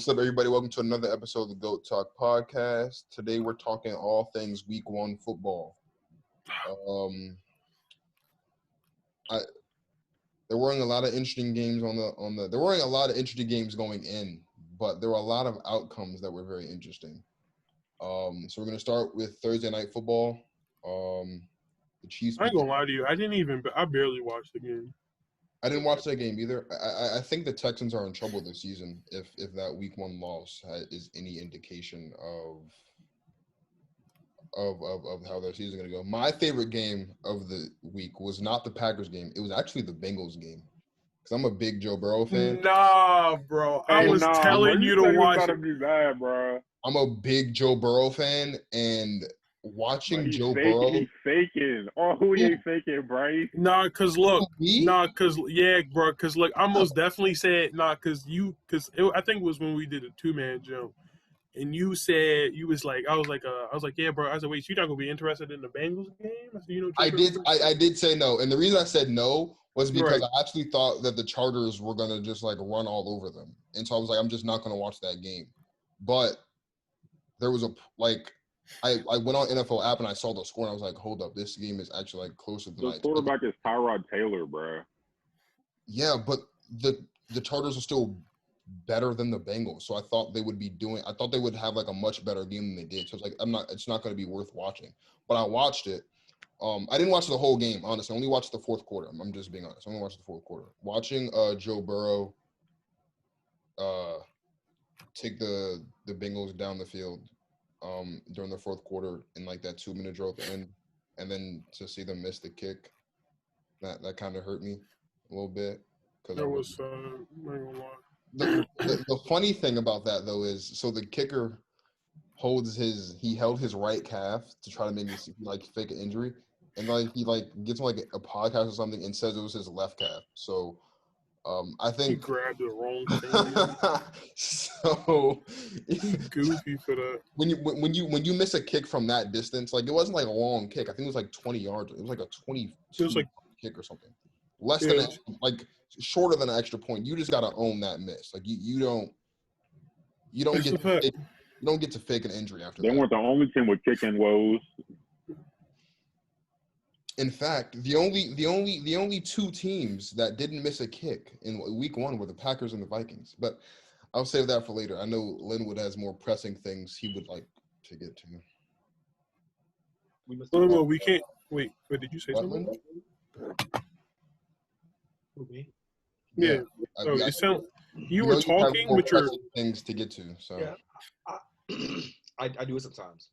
What's up, everybody? Welcome to another episode of the G.O.A.T Talk podcast. Today, we're talking all things Week 1 football. There weren't a lot of interesting games there weren't a lot of interesting games going in, but there were a lot of outcomes that were very interesting. So we're going to start with Thursday night football. The Chiefs. I ain't gonna lie to you. I barely watched the game. I didn't watch that game either. I think the Texans are in trouble this season if that Week 1 loss is any indication of how their season is going to go. My favorite game of the week was not the Packers game. It was actually the Bengals game. Because I'm a big Joe Burrow fan. Nah, bro. I was telling you to watch it. Be bad, bro. I'm a big Joe Burrow fan, and watching Joe Burrow. He's faking. Oh, who you faking, Bryce? Nah, cause look, I most definitely said I think it was when we did a 2-man jump, and you said I was like, yeah, bro. I said, wait, so you're not gonna be interested in the Bengals game? I did say no, and the reason I said no was because I actually thought that the Chargers were gonna just like run all over them, and so I was like, I'm just not gonna watch that game. But there was I went on NFL app and I saw the score and I was like, hold up, this game is actually like closer than the quarterback is Tyrod Taylor, bro. Yeah, but the Chargers are still better than the Bengals, so I thought they would have like a much better game than they did. So it's not going to be worth watching. But I watched it. I didn't watch the whole game, honestly. I only watched the fourth quarter. I'm just being honest. I only watched the fourth quarter. Watching Joe Burrow take the Bengals down the field during the fourth quarter in like that 2-minute drill at the end, and then to see them miss the kick, that kind of hurt me a little bit. There was the funny thing about that though is, so the kicker held his right calf to try to make me like fake an injury, and like he like gets on like a podcast or something and says it was his left calf. So I think he grabbed the wrong thing. So he's goofy for that. When you miss a kick from that distance, like it wasn't like a long kick. I think it was like 20 yards. It was like a 20 kick or something. Less than like shorter than an extra point. You just gotta own that miss. Like you don't get to fake an injury after that. They weren't the only team with kicking woes. In fact, the only two teams that didn't miss a kick in Week 1 were the Packers and the Vikings. But I'll save that for later. I know Linwood has more pressing things he would like to get to. Well, we can't. Wait, did you say something? Me? Yeah. You were talking with your things to get to. So yeah. I do it sometimes.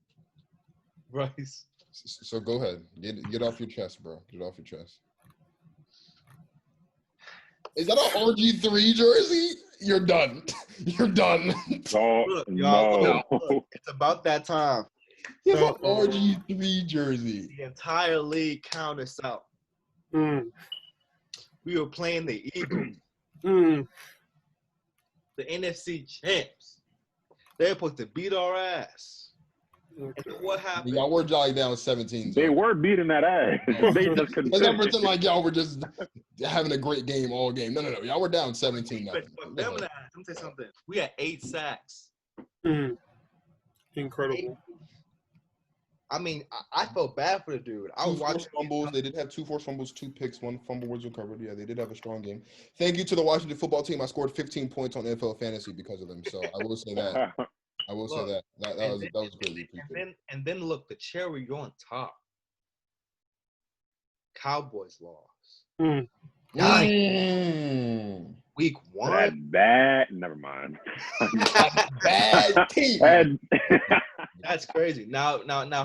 Bryce. So go ahead. Get off your chest, bro. Get off your chest. Is that a RG3 jersey? You're done. You're done. Oh, look, y'all, look, it's about that time. You have an RG3 jersey. The entire league counted us out. We were playing the Eagles. The NFC champs. They were supposed to beat our ass. And what happened? Y'all were jolly down 17. They were beating that ass. They just couldn't. Let's not pretend like y'all were just having a great game all game. No. Y'all were down 17. Let me say something. We had 8 sacks. Incredible. I mean, I felt bad for the dude. I was watching fumbles. They did have 2 forced fumbles, 2 picks, 1 fumble was recovered. Yeah, they did have a strong game. Thank you to the Washington football team. I scored 15 points on NFL fantasy because of them. So I will say that. That was greatly appreciated. And then look, the cherry on top. Cowboys lost. Week 1. Bad. Never mind. Bad team. That's crazy. Now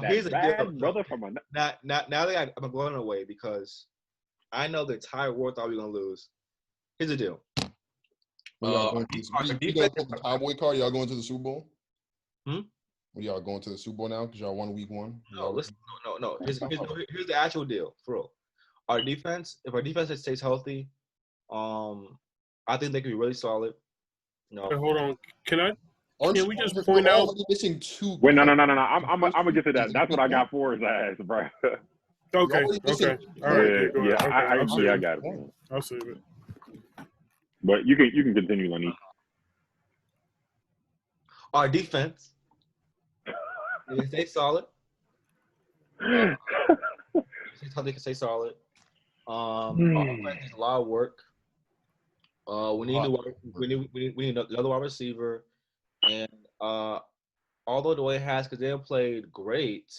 here's the deal. Brother from now that I'm going away because I know the entire world thought we were gonna lose. Here's the deal. You guys the Cowboy card? Y'all going to the Super Bowl? Y'all going to the Super Bowl now because y'all won Week 1? No, listen, no. Here's the actual deal, for real. If our defense stays healthy, I think they could be really solid. No. Hey, hold on. Can we just point out missing 2? Wait, no. I'm gonna get to that. That's what I got for his ass, bro. Okay. All right. I got it. I'll save it. But you can continue, Linny. Our defense, they can stay solid. They can stay solid. Our offense needs a lot of work. We need another wide receiver, and although Dwayne Haskins didn't play great,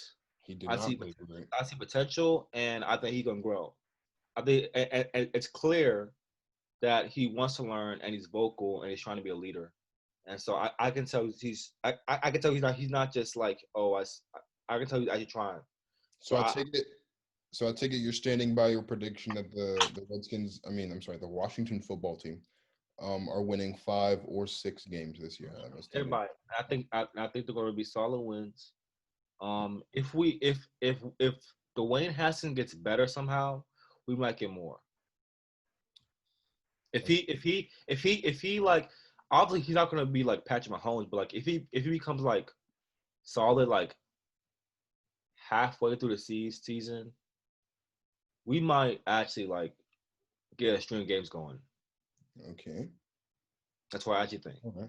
He did I not see play great. I see potential, and I think he's gonna grow. I think and it's clear that he wants to learn, and he's vocal, and he's trying to be a leader. And so I can tell I can tell he's not just like, oh, I can tell he's actually trying. So I take it you're standing by your prediction that the Redskins, the Washington football team, are winning 5 or 6 games this year. Everybody, I think they're going to be solid wins. If Dwayne Haskins gets better somehow, we might get more. If he like, obviously he's not going to be like Patrick Mahomes, but like if he becomes like solid like halfway through the season, we might actually like get a string of games going. Okay. That's what I actually think. Okay.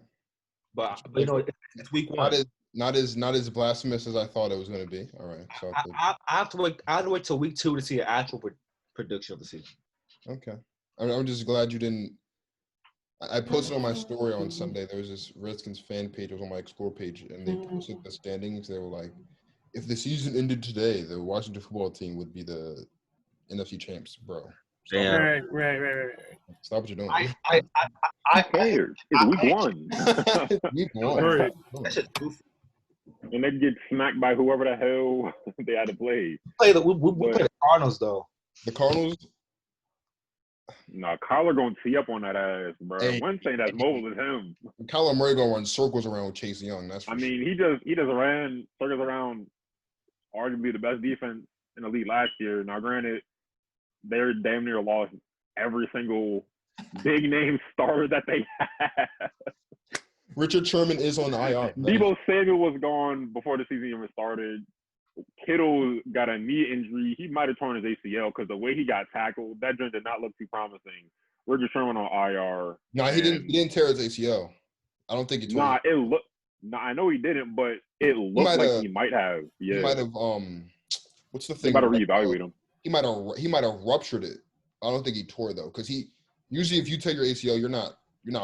But you know, it's week 1. Not as blasphemous as I thought it was going to be. All right. So I have to wait till week 2 to see an actual prediction of the season. Okay. I'm just glad you didn't. I posted on my story on Sunday. There was this Redskins fan page. It was on my Explore page, and they posted the standings. They were like, if the season ended today, the Washington football team would be the NFC champs, bro. Stop. Yeah. Right. Stop what you're doing. I cares. It's week 1. Week 1. Right. That shit's goofy. And they get smacked by whoever the hell they had to play. We play the Cardinals though. The Cardinals. Nah, Kyler gonna tee up on that ass, bro. Hey, One thing that's mobile is him. Kyler Murray gonna run circles around with Chase Young. That's for sure. He just ran circles around arguably the best defense in the league last year. Now, granted, they're damn near lost every single big name starter that they had. Richard Sherman is on the IR. Deebo Samuel was gone before the season even started. Kittle got a knee injury. He might have torn his ACL because the way he got tackled, that joint did not look too promising. Richard Sherman on IR. No, he didn't tear his ACL. I don't think he tore it. I know he didn't, but it looked like he might have. Yeah. He might have what's the thing? They about to reevaluate him. He might have ruptured it. I don't think he tore it though, because he usually if you tear your ACL, you're not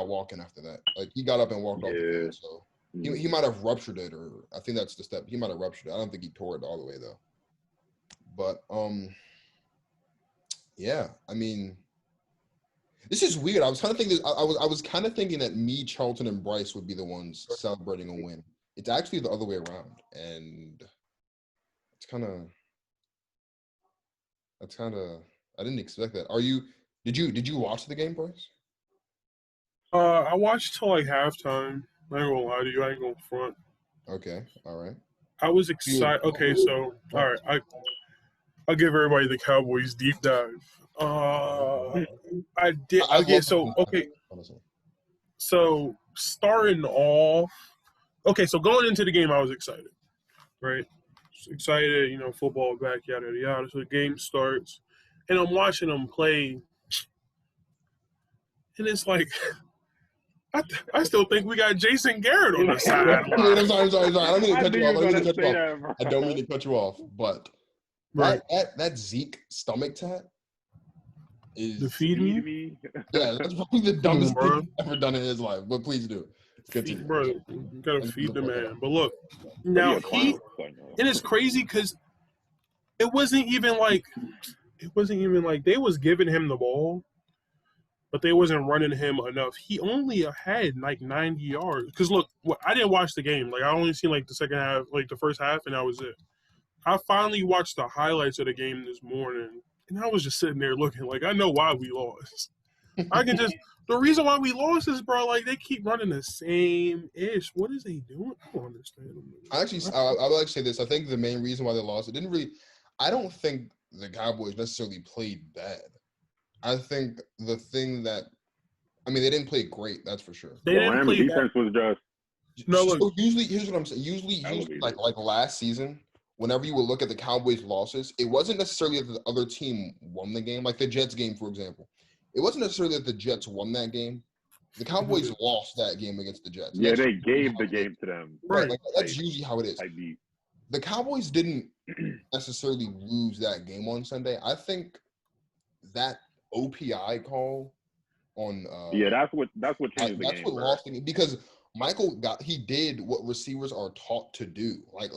walking after that. Like he got up and walked off the field, so he might have ruptured it, or I think that's the step. He might have ruptured it. I don't think he tore it all the way though. But yeah, I mean, this is weird. I was kind of thinking I was kind of thinking that me, Charlton, and Bryce would be the ones celebrating a win. It's actually the other way around, and it's kind of. I didn't expect that. Did you watch the game, Bryce? I watched till like halftime. I ain't gonna lie to you. I ain't gonna front. Okay. All right. I was excited. Okay, so all right. I'll give everybody the Cowboys deep dive. I did. Okay, so okay. So starting off. Okay, so going into the game, I was excited. Right. Excited, football back, yada yada. So the game starts, and I'm watching them play, and it's like, I still think we got Jason Garrett on the sideline. I'm sorry. I don't mean to cut you off. I don't mean to cut you off, but that Zeke stomach tat is to feed me. Yeah, that's probably the dumbest thing he's ever done in his life. But please do. Bro, you gotta feed the man. But look, now and it's crazy because it wasn't even like they was giving him the ball, but they wasn't running him enough. He only had like 90 yards. Because look, I didn't watch the game. Like I only seen like the second half, like the first half, and that was it. I finally watched the highlights of the game this morning, and I was just sitting there looking like I know why we lost. The reason why we lost is, bro, like they keep running the same ish. What is they doing? I don't understand. I would like to say this. I think the main reason why they lost, I don't think the Cowboys necessarily played bad. I think the thing that, they didn't play great. That's for sure. The Rams defense was just. No, look. So usually, here's what I'm saying. Usually, like last season, whenever you would look at the Cowboys' losses, it wasn't necessarily that the other team won the game. Like the Jets game, for example. It wasn't necessarily that the Jets won that game. The Cowboys lost that game against the Jets. Yeah, they gave the game to them. Right. Like, that's usually how it is. I beat. The Cowboys didn't necessarily lose that game on Sunday. I think that OPI call on that's what changed the game. That's what lost the game because Michael did what receivers are taught to do. Like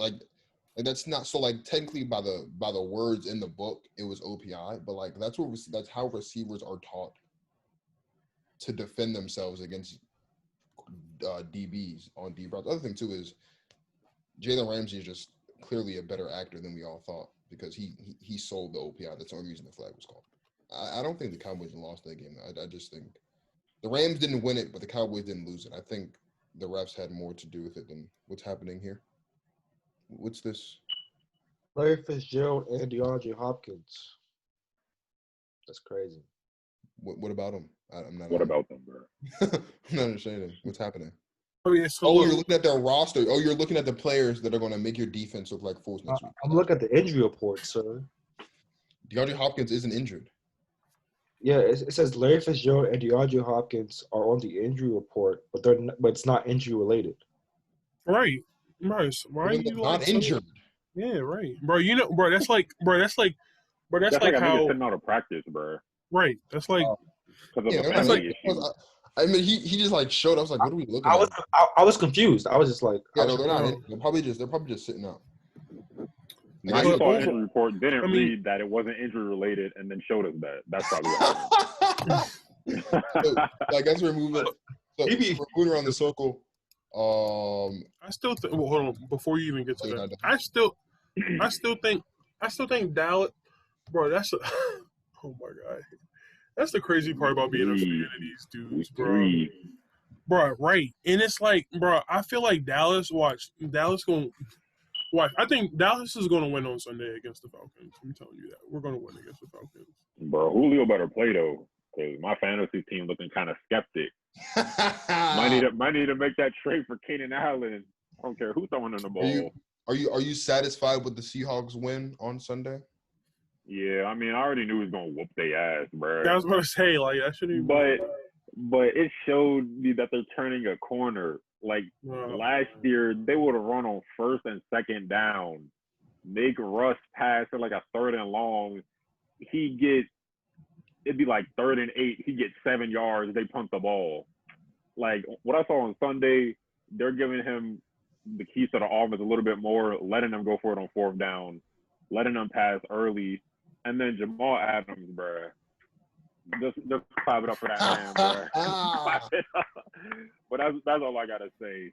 that's not so like technically by the words in the book it was OPI, but like that's how receivers are taught to defend themselves against DBs on deep routes. The other thing too is Jalen Ramsey is just clearly a better actor than we all thought because he sold the OPI. That's the only reason the flag was called. I don't think the Cowboys lost that game. I just think the Rams didn't win it, but the Cowboys didn't lose it. I think the refs had more to do with it than what's happening here. What's this? Larry Fitzgerald and DeAndre Hopkins. That's crazy. What about them? I'm not. What about them, bro? I'm not understanding. What's happening? Oh, yeah, so you're looking at their roster. Oh, you're looking at the players that are going to make your defense look like fools next week. I'm looking at the injury report, sir. DeAndre Hopkins isn't injured. Yeah, it says Larry Fitzgerald and DeAndre Hopkins are on the injury report, but it's not injury related. Right, Bryce. Why are you not injured? Yeah, right, bro. You know, bro. That's like how sitting out of practice, bro. Right. That's like. I mean, he just like showed. I was like, what are we looking at? I was confused. I was just like, yeah, no, they're not. They're probably just sitting out. I saw an injury report, didn't read that it wasn't injury related, and then showed us that. That's probably what so, I guess we're moving. So we're moving around the circle. I still think. Well, hold on. Before you even get to that, I still think Dallas, bro. That's oh my god. That's the crazy part about being a fan of these dudes, bro. Bro, right. And it's like, bro, I feel like Dallas going – watch. I think Dallas is going to win on Sunday against the Falcons. I'm telling you that. We're going to win against the Falcons. Bro, Julio better play, though, because my fantasy team looking kind of skeptic. might need to make that trade for Keenan Allen. I don't care who's throwing in the ball. Are you satisfied with the Seahawks win on Sunday? Yeah, I mean, I already knew he was gonna whoop their ass, bro. I was gonna say, like, that shouldn't. But it showed me that they're turning a corner. Like last year, they would have run on first and second down. Make Russ pass at like a 3rd and long. It'd be like 3rd and 8. He gets 7 yards. They punt the ball. Like what I saw on Sunday, they're giving him the keys to the offense a little bit more, letting them go for it on 4th down, letting them pass early. And then Jamal Adams, bro. Just clap it up for that man, bro. But that's all I gotta say.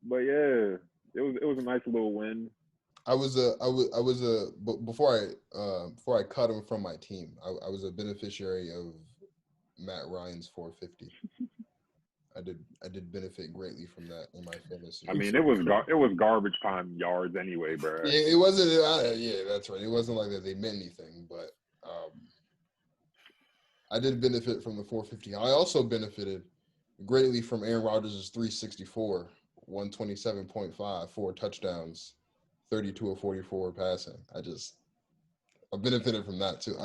But yeah, it was a nice little win. Before I cut him from my team, I was a beneficiary of Matt Ryan's 450. I did benefit greatly from that in my fantasy. I mean, it was garbage time yards anyway, bro. Yeah, it wasn't. Yeah, that's right. It wasn't like that they meant anything, but I did benefit from the 450. I also benefited greatly from Aaron Rodgers' 364, 127.5, 4 touchdowns, 32 of 44 passing. I benefited from that too.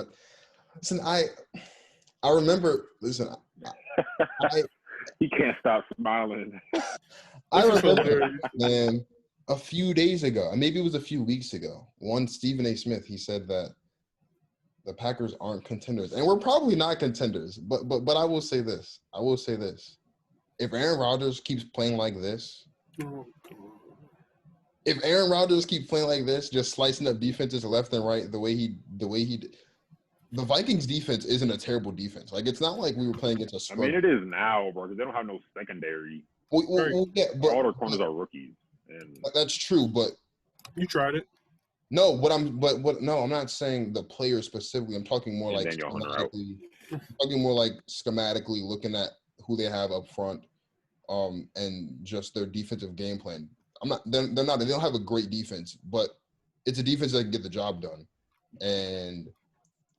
I remember. Listen, he can't stop smiling. I remember, man, a few days ago, maybe it was a few weeks ago, Stephen A. Smith, he said that the Packers aren't contenders. And we're probably not contenders, but I will say this. If Aaron Rodgers keeps playing like this, just slicing up defenses left and right the way he did, the Vikings defense isn't a terrible defense. Like, it's not like we were playing against a scrub. I mean, it is now, bro, because they don't have no secondary. Well, yeah, but all their corners are rookies. And that's true, but you tried it. No, I'm not saying the players specifically. I'm talking more like schematically looking at who they have up front, and just their defensive game plan. They don't have a great defense, but it's a defense that can get the job done. And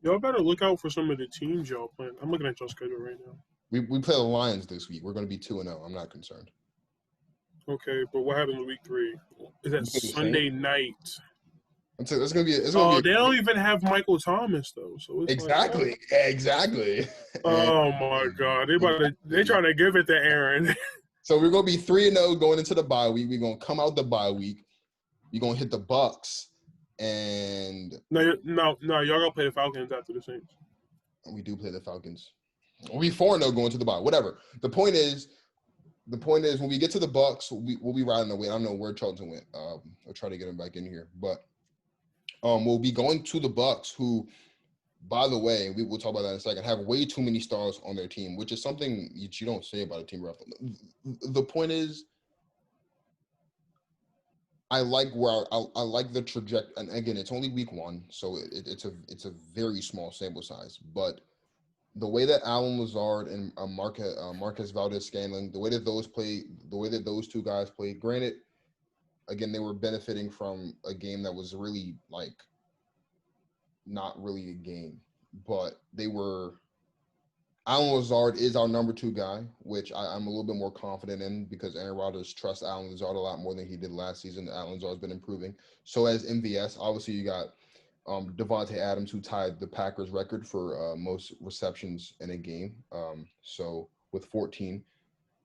y'all better look out for some of the teams y'all playing. I'm looking at your schedule right now. We play the Lions this week. We're going to be 2-0. I'm not concerned. Okay, but what happens in week 3? Is that Sunday night? It's gonna be. It's gonna be. They don't even have Michael Thomas though, so it's exactly. Exactly. Oh my God, they trying to give it to Aaron. So we're gonna be 3-0 going into the bye week. We're gonna come out the bye week. We're gonna hit the Bucks, and no, y'all gonna play the Falcons after the Saints. We do play the Falcons. We'll be 4-0 going to the bye. Whatever. The point is when we get to the Bucks, we'll be riding away. I don't know where Charlton went. I'll try to get him back in here, but we'll be going to the Bucks, who, by the way, we'll talk about that in a second, have way too many stars on their team, which is something that you don't say about a team. The point is, I like I like the trajectory. And again, it's only week 1, so it's a very small sample size. But the way that Alan Lazard and Marquez Valdez-Scantling, the way that those two guys played, granted, again, they were benefiting from a game that was really not really a game, but they were. Alan Lazard is our number 2 guy, which I'm a little bit more confident in because Aaron Rodgers trusts Alan Lazard a lot more than he did last season. Alan Lazard's been improving. So as MVS, obviously you got Devonte Adams, who tied the Packers record for most receptions in a game. So with 14,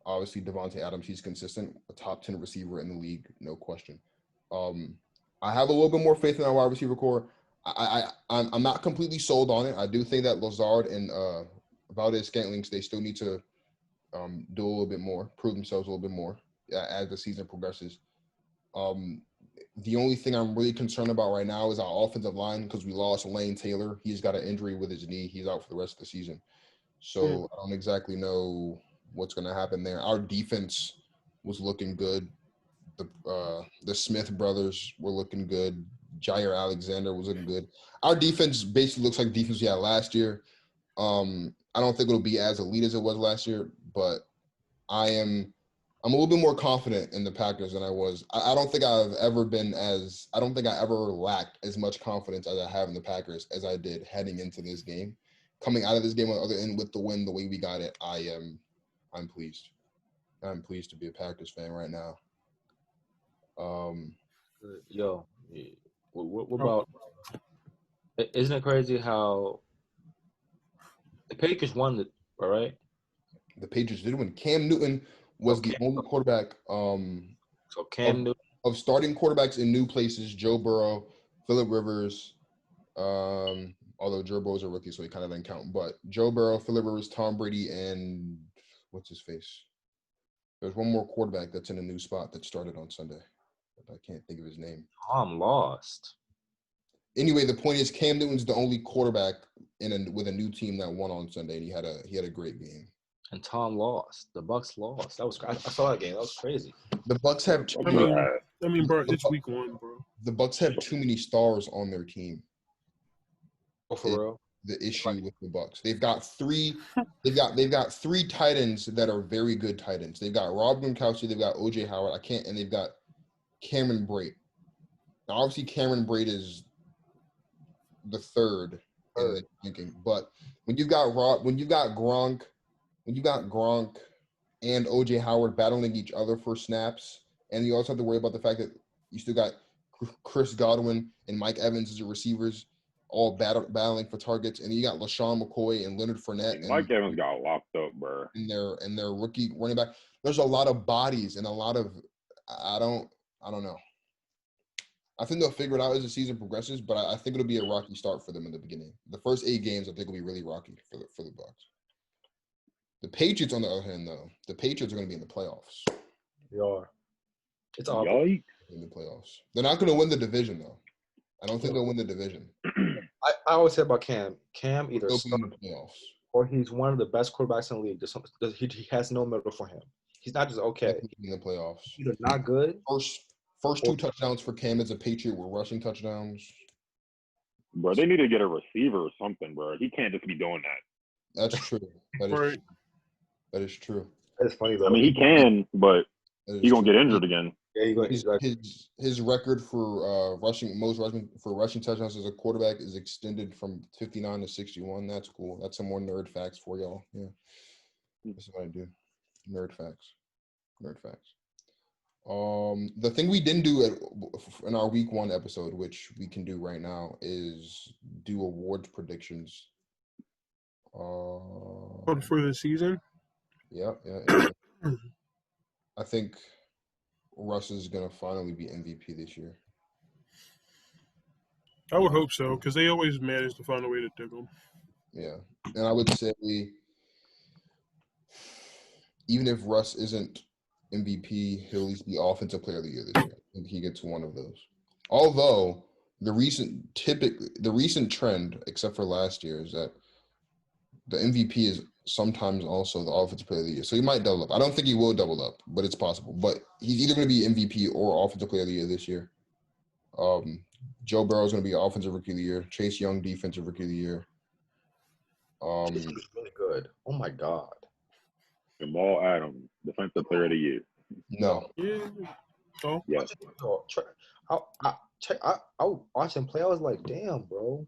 obviously Devonte Adams, he's consistent, a top 10 receiver in the league, no question. I have a little bit more faith in our wide receiver core. I'm not completely sold on it. I do think that Lazard and Valdez-Scantling, they still need to do a little bit more, prove themselves a little bit more as the season progresses. The only thing I'm really concerned about right now is our offensive line because we lost Lane Taylor. He's got an injury with his knee. He's out for the rest of the season. So I don't exactly know what's going to happen there. Our defense was looking good. The Smith brothers were looking good. Jair Alexander was looking good. Our defense basically looks like the defense we had last year. I don't think it'll be as elite as it was last year, but I'm a little bit more confident in the Packers than I was. I don't think I ever lacked as much confidence as I have in the Packers as I did heading into this game. Coming out of this game on the other end with the win, the way we got it, I'm pleased. I'm pleased to be a Packers fan right now. What about? Isn't it crazy how the Patriots won it, all right? The Patriots did win. Cam Newton was the only quarterback So Cam Newton of starting quarterbacks in new places. Joe Burrow, Phillip Rivers, although Joe Burrow's a rookie, so he kind of didn't count. But Joe Burrow, Phillip Rivers, Tom Brady, and what's his face? There's one more quarterback that's in a new spot that started on Sunday. I can't think of his name. I'm lost. Anyway, the point is Cam Newton's the only quarterback with a new team that won on Sunday, and he had a great game. And Tom lost. The Bucks lost. That was I saw that game. That was crazy. The Bucks have. I mean, bro, it's week 1, bro. The Bucks have too many stars on their team. Oh, for real. The issue with the Bucks, they've got 3 tight ends that are very good tight ends. They've got Rob Gronkowski, they've got OJ Howard. And they've got Cameron Brate. Now, obviously, Cameron Brate is the third in the thinking, but when you've got Gronk and OJ Howard battling each other for snaps, and you also have to worry about the fact that you still got Chris Godwin and Mike Evans as your receivers, all battling for targets, and you got LaShawn McCoy and Leonard Fournette. Mike Evans got locked up, bro. And their rookie running back. There's a lot of bodies and a lot of I don't know. I think they'll figure it out as the season progresses, but I think it'll be a rocky start for them in the beginning. The first 8 games, I think, will be really rocky for the Bucks. The Patriots, on the other hand, though, the Patriots are going to be in the playoffs. They are. It's awful. In the playoffs. They're not going to win the division, though. I don't think they'll win the division. I always say about Cam. Cam either starts in the playoffs or he's one of the best quarterbacks in the league. He has no middle for him. He's not just okay. In the playoffs. Either not good. First 2 touchdowns for Cam as a Patriot were rushing touchdowns. Bro, they need to get a receiver or something, bro. He can't just be doing that. That's true. That is true. That's funny, though. I mean, he can, but he's going to get injured again. Yeah, his record for rushing touchdowns as a quarterback is extended from 59 to 61. That's cool. That's some more nerd facts for y'all. Yeah. This is what I do. Nerd facts. The thing we didn't do in our week 1 episode, which we can do right now, is do awards predictions. For the season. Yeah. I think Russ is gonna finally be MVP this year. I would hope so, because they always manage to find a way to dig them. Yeah, and I would say even if Russ isn't MVP, he'll at least be Offensive Player of the Year this year. I think he gets one of those. Although the recent trend, except for last year, is that the MVP is sometimes also the Offensive Player of the Year. So he might double up. I don't think he will double up, but it's possible. But he's either going to be MVP or Offensive Player of the Year this year. Joe Burrow is going to be Offensive Rookie of the Year. Chase Young, Defensive Rookie of the Year. Chase Young is really good. Oh my God. Jamal Adams, Defensive Player of the Year. No. Yeah. Oh. Yes. I watched him play. I was like, damn, bro.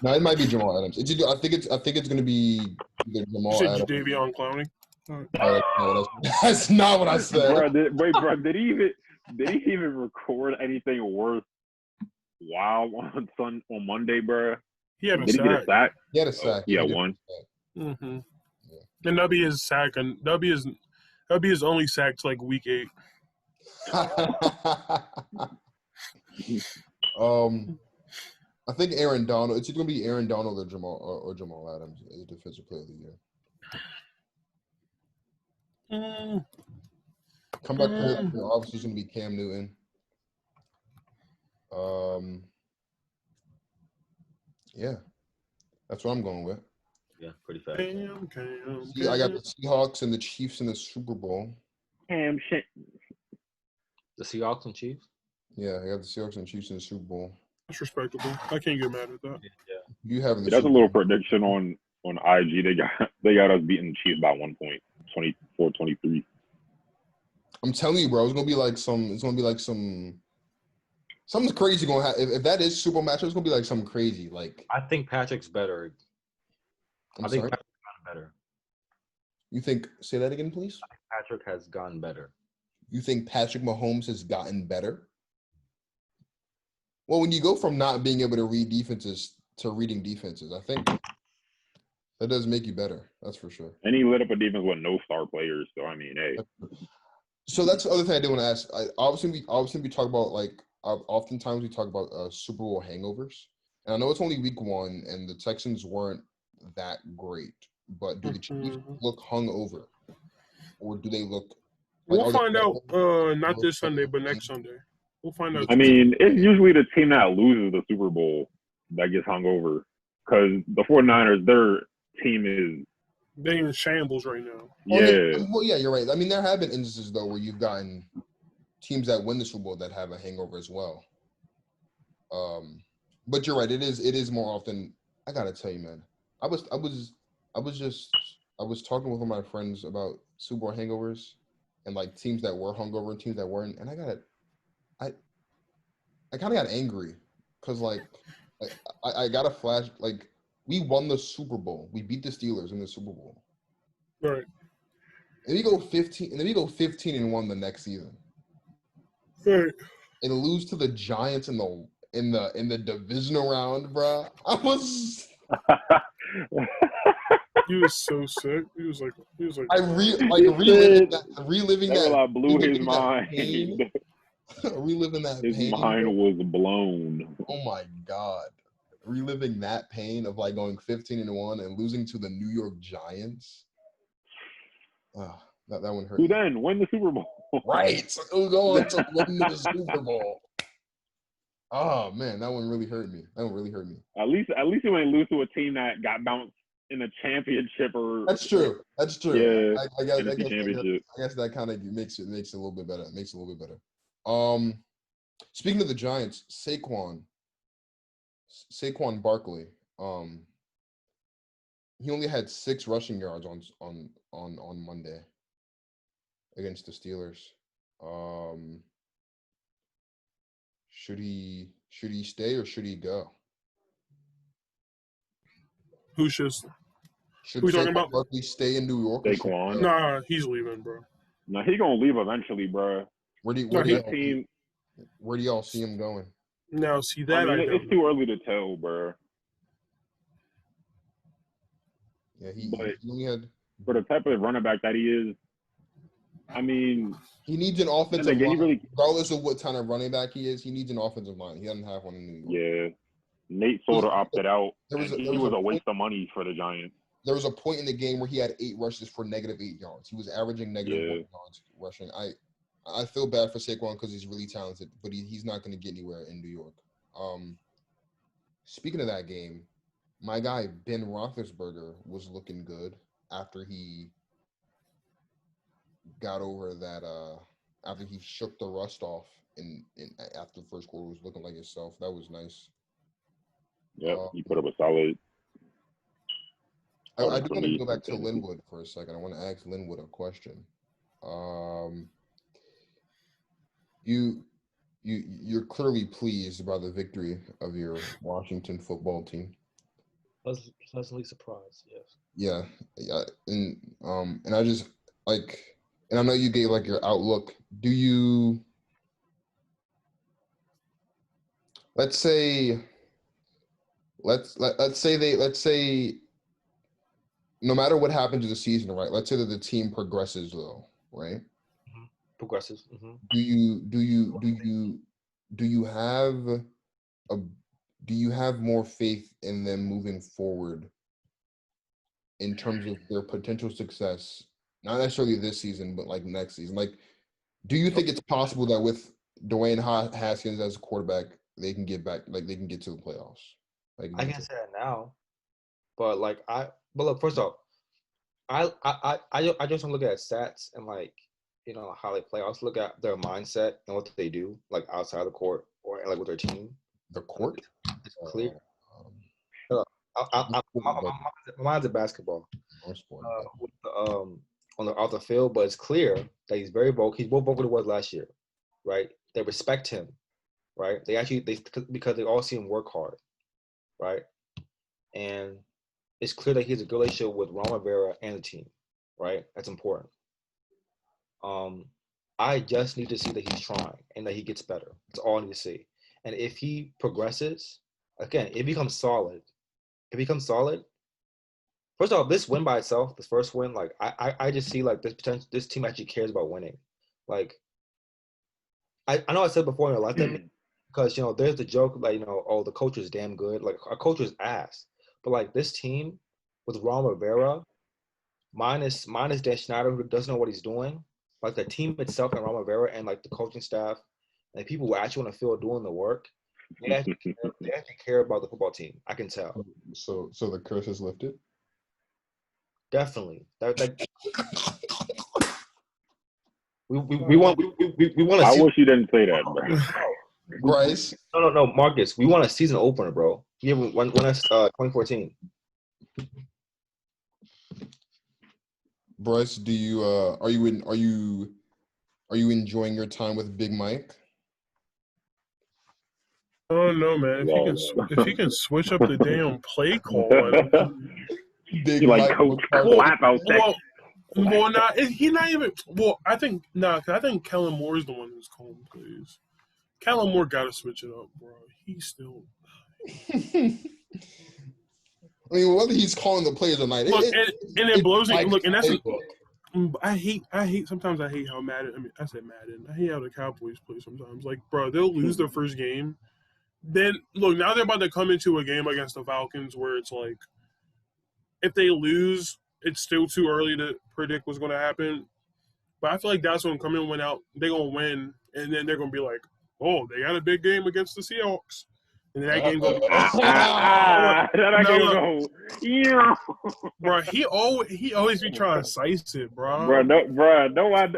No, it might be Jamal Adams. I think it's going to be either Jamal Adams. Davion Clowney. That's not what I said. Bro, did he even record anything worth wow on Monday, bro? He had a Did sack. he get a sack? He had a sack. Yeah, one. Mm-hmm. Yeah. And that'll be his sack, and that'll be his only sack to like week 8. I think Aaron Donald. It's going to be Aaron Donald or Jamal Adams as Defensive Player of the Year. Comeback player of the year obviously is going to be Cam Newton. Yeah, that's what I'm going with. Yeah, pretty fast. See, I got the Seahawks and the Chiefs in the Super Bowl. Cam shit. The Seahawks and Chiefs? Yeah, I got the Seahawks and Chiefs in the Super Bowl. That's respectable. I can't get mad at that. Yeah. You have That's a little prediction on IG. They got us beating the Chiefs by 1 point, 24-23. I'm telling you, bro, it's gonna be like something's crazy going to happen. If that is Super Bowl matchup, it's gonna be like something crazy. Like I think Patrick's better. I think Patrick's gotten better. You think? Say that again, please. Patrick has gotten better. You think Patrick Mahomes has gotten better? Well, when you go from not being able to read defenses to reading defenses, I think that does make you better. That's for sure. And he lit up a defense with no star players. So I mean, hey. So that's the other thing I did want to ask. Obviously we talk about oftentimes we talk about Super Bowl hangovers, and I know it's only week 1 and the Texans weren't that great, but do the Chiefs look hungover, or do they look? We'll find out. Not this Sunday, but next Sunday. We'll find out. I mean, it's usually the team that loses the Super Bowl that gets hungover, because the 49ers, their team is. They're in shambles right now. Yeah. Well, yeah, you're right. I mean, there have been instances though where you've gotten teams that win the Super Bowl that have a hangover as well. But you're right. It is more often. I gotta tell you, man. I was talking with one of my friends about Super Bowl hangovers and like teams that were hungover and teams that weren't, and I kind of got angry because like I got a flash. Like we won the Super Bowl. We beat the Steelers in the Super Bowl. Right. And we go 15-1 the next season. Right. And lose to the Giants in the divisional round, bro. I was. He was so sick. He was like. reliving that. That blew his mind. Reliving that his pain. His mind was blown. Oh my God. Reliving that pain of like going 15-1 and losing to the New York Giants. That one hurt. Who then win the Super Bowl? Right. Who's going to win the Super Bowl? Oh man, that one really hurt me. At least you ain't lose to a team that got bounced in a championship or. That's true. Yeah. I guess that kind of makes it a little bit better. Speaking of the Giants, Saquon Barkley. He only had 6 rushing yards on Monday against the Steelers. Should he stay or should he go? Who should we talking about? Barkley stay in New York? Saquon. Nah, he's leaving, bro. Nah, he gonna leave eventually, bro. Where do y'all see him going? Now, see that it's too early to tell, bro. Yeah, he only had. For the type of running back that he is, I mean, he needs an offensive line. Regardless of what kind of running back he is, he needs an offensive line. He doesn't have one in New York. Yeah. Nate sort of opted out. He was a waste of money for the Giants. There was a point in the game where he had 8 rushes for -8 yards. He was averaging -1 yards rushing. I feel bad for Saquon because he's really talented, but he's not going to get anywhere in New York. Speaking of that game, my guy Ben Roethlisberger was looking good after he got over that. After he shook the rust off after the first quarter, was looking like himself. That was nice. Yeah, he put up a solid. I do want to go back to Linwood for a second. I want to ask Linwood a question. You're clearly pleased by the victory of your Washington football team. Pleasantly surprised, yes. Yeah, and I just and I know you gave your outlook. Do you? Let's say no matter what happens in the season, right? Let's say that the team progresses though, right? Mm-hmm. Progresses. Mm-hmm. Do you have more faith in them moving forward in terms of their potential success? Not necessarily this season, but next season. Do you think it's possible that with Dwayne Haskins as a quarterback, they can get back, they can get to the playoffs? I can't say that now, but look, first off, I just don't look at stats and how they play. I also look at their mindset and what they do outside the court or with their team. The court? It's clear. My mind's at basketball. On the field, but it's clear that he's very vocal. He's more vocal than he was last year, right? They respect him, right? Because they all see him work hard, right? And it's clear that he has a good relationship with Ron Rivera and the team, right? That's important. I just need to see that he's trying and that he gets better. That's all I need to see. And if he progresses, again, it becomes solid. First off, this win by itself, this first win, I just see this team actually cares about winning. I know I said before, a lot of them, because there's the joke the coach is damn good. Our coach is ass. But this team with Ron Rivera, minus Dan Schneider, who doesn't know what he's doing, the team itself and Ron Rivera and the coaching staff and people who actually on the field doing the work, they actually care about the football team. I can tell. So the curse is lifted? Definitely. We want to. I wish you didn't say that, bro. Bryce. No, Marcus. We want a season opener, bro. Yeah, when that's 2014. Bryce, do you are you enjoying your time with Big Mike? Oh no, man! If he can switch up the damn play call, Big Mike, Coach Clap out there. Well, he's not even. Well, I think because I think Kellen Moore is the one who's calling plays. Kellen Moore got to switch it up, bro. He's still. I mean, whether he's calling the plays or not, it blows me. Look, and that's. I hate. Sometimes I hate how Madden. I mean, I said Madden. I hate how the Cowboys play sometimes. Bro, they'll lose their first game. Then look, now they're about to come into a game against the Falcons where it's if they lose, it's still too early to predict what's going to happen. But I feel like that's when coming went out, they're going to win, and then they're going to be like, oh, they got a big game against the Seahawks. And then that game going to be bro, he always be trying to size it, bro. No, I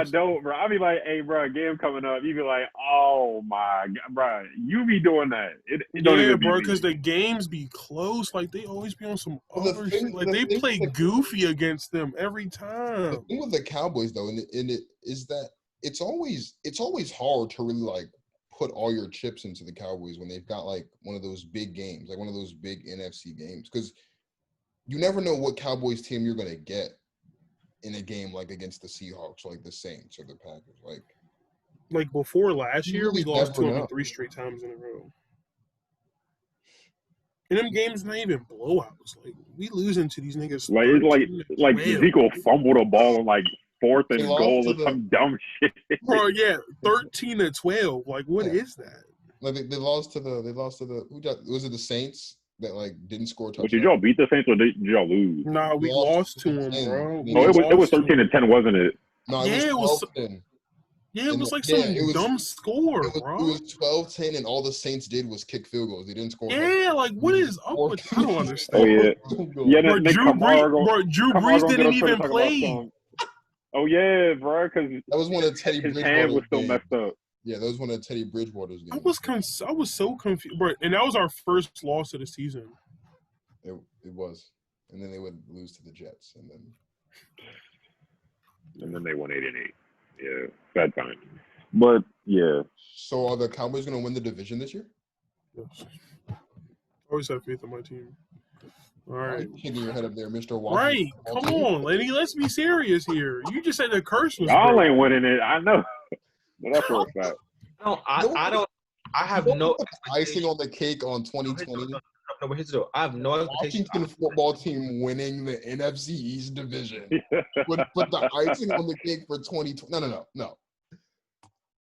don't, bro. I be like, hey, bro, game coming up. You be like, oh my god, bro, you be doing that. It don't even bro, because the games be close. They always be on some other shit. They play goofy against them every time. The thing with the Cowboys, though, and it is that it's always hard to really put all your chips into the Cowboys when they've got one of those big games, one of those big NFC games, because you never know what Cowboys team you're gonna get in a game against the Seahawks or the Saints or the Packers. like before last You year, we really lost never to them know. 3 straight times in a row. And them games not even blowouts. Like we losing to these niggas. Like it's like 12. Zico fumbled a ball on like 4th They and lost goal to or some dumb shit. Bro, yeah, 13-12. Like, what is that? Like they lost to the was it the Saints that like didn't score a touchdown? But did y'all beat the Saints or did y'all lose? Nah, we lost to them, 10. bro. No, it was 13-10, wasn't it? No, Yeah, it was 12-10. Yeah, it was like some dumb score, bro. It was 12-10, and all the Saints did was kick field goals. They didn't score. Yeah, like what is up with? I don't understand. Oh yeah, bro, Drew Brees didn't even play. Oh yeah, bro, because that was one of Teddy his Bridgewater's hand was still games. messed up. Yeah, that was one of Teddy Bridgewater's games. I was so confused, bro, and that was our first loss of the season. It was, and then they would lose to the Jets, and then they won 8-8. Yeah, bad time. But yeah. So are the Cowboys going to win the division this year? Yes. Always have faith in my team. All right. Kicking your head up there, Mr. Right. Come on, Lenny. Let's be serious here. You just said the curse was. Y'all ain't winning it. I know. But that's for a fact. I have no icing on the cake on 2020. No, but here's the deal. I have no expectation. Washington football team winning the NFC East division would put the icing on the cake for 2020. No.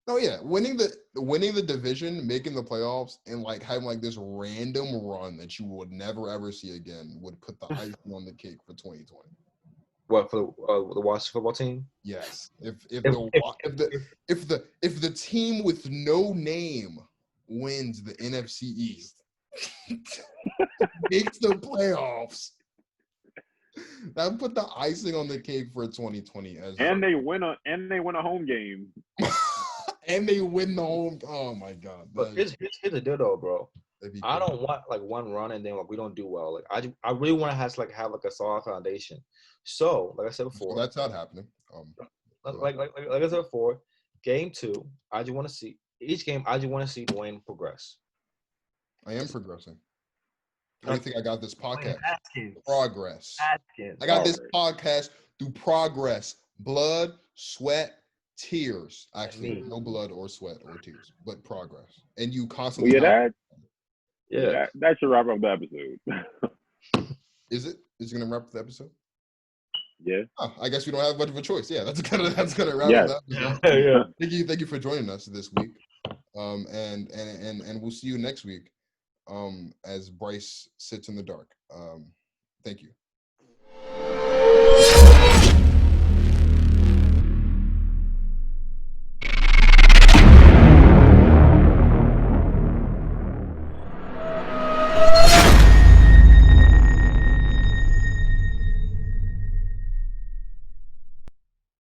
No, yeah, winning the division, making the playoffs, and like having like this random run that you would never ever see again would put the icing on the cake for 2020. What for the Washington football team? Yes, if the team with no name wins the NFC East, makes the playoffs, that would put the icing on the cake for 2020. And they win a home game. And they win the home. Oh my God! But here's the deal, though, bro. I don't want like one run and then like we don't do well. Like I really want to have a solid foundation. So like I said before, that's not happening. Like I said before, game 2, I just want to see each game. I just want to see Dwayne progress. I am progressing. How do you think I got this podcast? Progress. Atkins. I got this podcast through progress, blood, sweat, tears. Actually, no blood or sweat or tears, but progress. And you constantly. That should wrap up the episode. Is it? Is it gonna wrap up the episode? Yeah. Oh, I guess we don't have much of a choice. Yeah, that's gonna wrap up the episode. Yeah. Thank you for joining us this week. And we'll see you next week. As Bryce sits in the dark. Thank you.